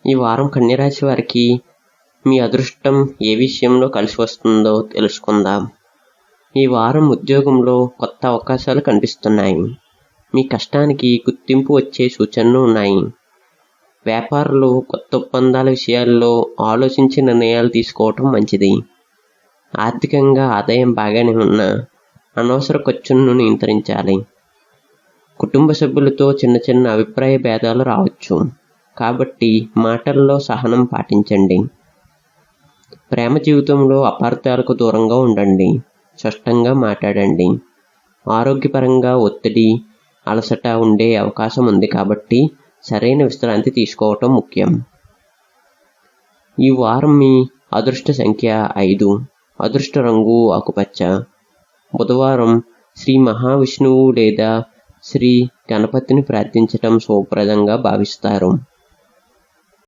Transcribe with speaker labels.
Speaker 1: ఈ వారం కన్యరాశి వారికి మీ అదృష్టం ఏ విషయంలో కలిసి వస్తుందో తెలుసుకుందాం. ఈ వారం ఉద్యోగంలో కొత్త అవకాశాలు కనిపిస్తున్నాయి. మీ కష్టానికి గుర్తింపు వచ్చే సూచనలు ఉన్నాయి. వ్యాపారులు కొత్త ఒప్పందాల విషయాల్లో ఆలోచించి నిర్ణయాలు తీసుకోవటం మంచిది. ఆర్థికంగా ఆదాయం బాగానే ఉన్నా అనవసర ఖర్చులను నియంత్రించాలి. కుటుంబ సభ్యులతో చిన్న చిన్న అభిప్రాయ భేదాలు రావచ్చు, కాబట్టి మాటల్లో సహనం పాటించండి. ప్రేమ జీవితంలో అపార్థాలకు దూరంగా ఉండండి. స్పష్టంగా మాట్లాడండి. ఆరోగ్యపరంగా ఒత్తిడి, అలసట ఉండే అవకాశం ఉంది, కాబట్టి సరైన విశ్రాంతి తీసుకోవటం ముఖ్యం. ఈ వారం మీ అదృష్ట సంఖ్య 5. అదృష్ట రంగు ఆకుపచ్చ. బుధవారం శ్రీ మహావిష్ణువు లేదా శ్రీ గణపతిని ప్రార్థించటం శుభప్రదంగా భావిస్తారు.